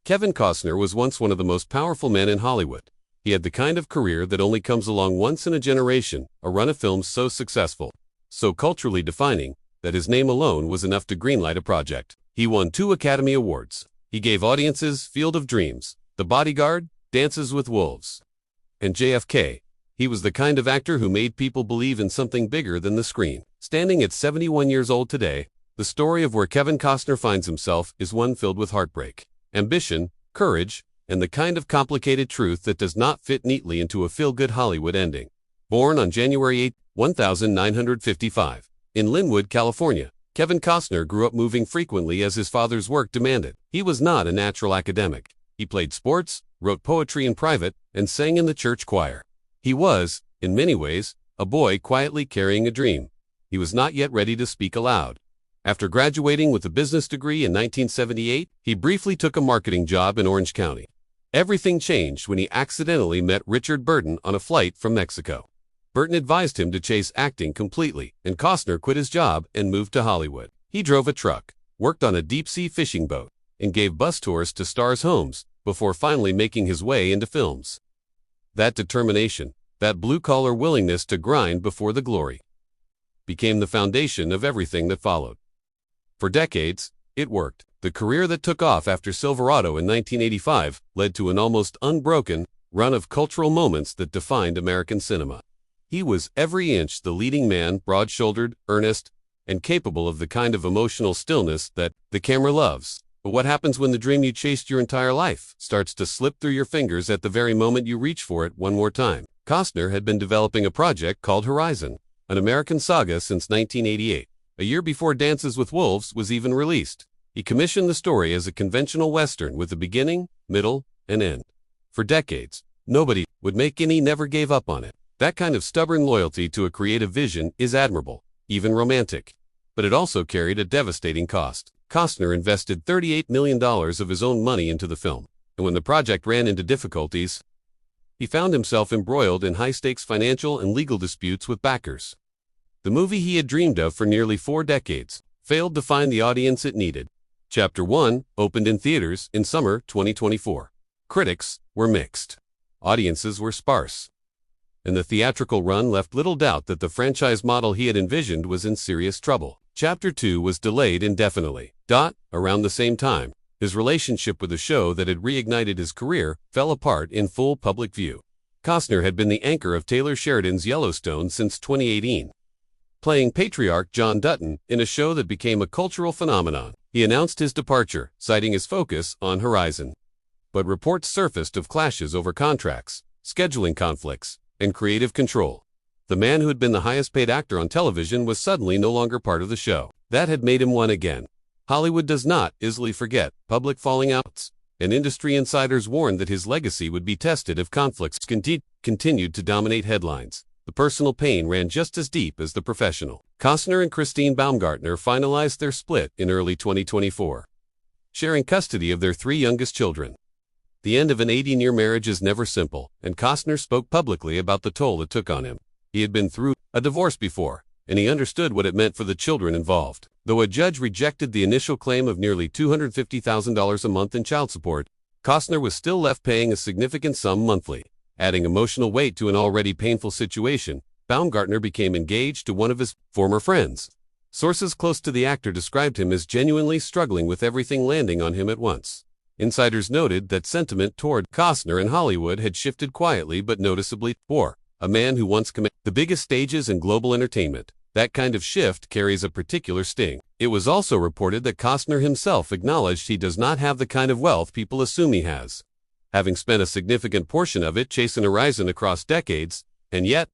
Kevin Costner was once one of the most powerful men in Hollywood. He had the kind of career that only comes along once in a generation, a run of films so successful, so culturally defining, that his name alone was enough to greenlight a project. He won 2 Academy Awards. He gave audiences Field of Dreams, The Bodyguard, Dances with Wolves, and JFK. He was the kind of actor who made people believe in something bigger than the screen. Standing at 71 years old today, the story of where Kevin Costner finds himself is one filled with heartbreak, ambition, courage, and the kind of complicated truth that does not fit neatly into a feel-good Hollywood ending. Born on January 8, 1955, in Linwood, California, Kevin Costner grew up moving frequently as his father's work demanded. He was not a natural academic. He played sports, wrote poetry in private, and sang in the church choir. He was, in many ways, a boy quietly carrying a dream. He was not yet ready to speak aloud. After graduating with a business degree in 1978, he briefly took a marketing job in Orange County. Everything changed when he accidentally met Richard Burton on a flight from Mexico. Burton advised him to chase acting completely, and Costner quit his job and moved to Hollywood. He drove a truck, worked on a deep-sea fishing boat, and gave bus tours to stars' homes before finally making his way into films. That determination, that blue-collar willingness to grind before the glory, became the foundation of everything that followed. For decades, it worked. The career that took off after Silverado in 1985 led to an almost unbroken run of cultural moments that defined American cinema. He was every inch the leading man, broad-shouldered, earnest, and capable of the kind of emotional stillness that the camera loves. But what happens when the dream you chased your entire life starts to slip through your fingers at the very moment you reach for it one more time? Costner had been developing a project called Horizon, an American saga since 1988. A year before Dances with Wolves was even released. He commissioned the story as a conventional Western with a beginning, middle, and end. For decades, nobody would make, and he never gave up on it. That kind of stubborn loyalty to a creative vision is admirable, even romantic. But it also carried a devastating cost. Costner invested $38 million of his own money into the film, and when the project ran into difficulties, he found himself embroiled in high-stakes financial and legal disputes with backers. The movie he had dreamed of for nearly 4 decades failed to find the audience it needed. Chapter 1 opened in theaters in summer 2024. Critics were mixed. Audiences were sparse. And the theatrical run left little doubt that the franchise model he had envisioned was in serious trouble. Chapter 2 was delayed indefinitely. Around the same time, his relationship with the show that had reignited his career fell apart in full public view. Costner had been the anchor of Taylor Sheridan's Yellowstone since 2018. Playing patriarch John Dutton in a show that became a cultural phenomenon. He announced his departure, citing his focus on Horizon. But reports surfaced of clashes over contracts, scheduling conflicts, and creative control. The man who had been the highest-paid actor on television was suddenly no longer part of the show. That had made him one again. Hollywood does not easily forget public falling outs, and industry insiders warned that his legacy would be tested if conflicts continued to dominate headlines. The personal pain ran just as deep as the professional. Costner and Christine Baumgartner finalized their split in early 2024, sharing custody of their 3 youngest children. The end of an 80-year marriage is never simple, and Costner spoke publicly about the toll it took on him. He had been through a divorce before, and he understood what it meant for the children involved. Though a judge rejected the initial claim of nearly $250,000 a month in child support, Costner was still left paying a significant sum monthly. Adding emotional weight to an already painful situation, Baumgartner became engaged to one of his former friends. Sources close to the actor described him as genuinely struggling with everything landing on him at once. Insiders noted that sentiment toward Costner in Hollywood had shifted quietly but noticeably. For a man who once commanded the biggest stages in global entertainment, that kind of shift carries a particular sting. It was also reported that Costner himself acknowledged he does not have the kind of wealth people assume he has, having spent a significant portion of it chasing Horizon across decades. And yet,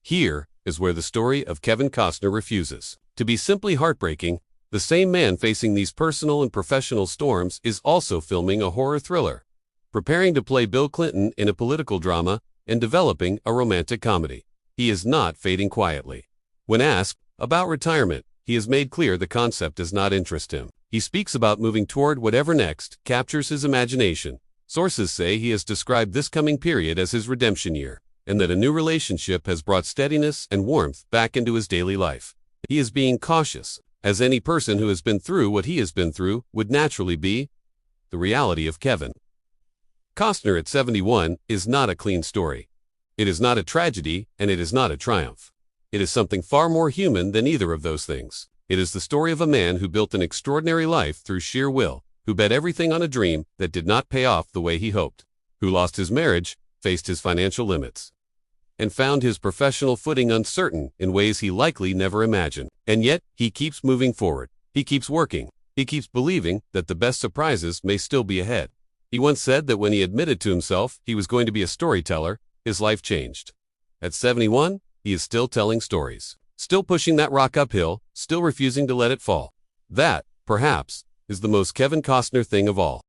here is where the story of Kevin Costner refuses to be simply heartbreaking. The same man facing these personal and professional storms is also filming a horror thriller, preparing to play Bill Clinton in a political drama, and developing a romantic comedy. He is not fading quietly. When asked about retirement, he has made clear the concept does not interest him. He speaks about moving toward whatever next captures his imagination. Sources say he has described this coming period as his redemption year, and that a new relationship has brought steadiness and warmth back into his daily life. He is being cautious, as any person who has been through what he has been through would naturally be, The reality of Kevin Costner at 71 is not a clean story. It is not a tragedy, and it is not a triumph. It is something far more human than either of those things. It is the story of a man who built an extraordinary life through sheer will, who bet everything on a dream that did not pay off the way he hoped, who lost his marriage, faced his financial limits, and found his professional footing uncertain in ways he likely never imagined. And yet, he keeps moving forward. He keeps working. He keeps believing that the best surprises may still be ahead. He once said that when he admitted to himself he was going to be a storyteller, his life changed. At 71, he is still telling stories, still pushing that rock uphill, still refusing to let it fall. That, perhaps, is the most Kevin Costner thing of all.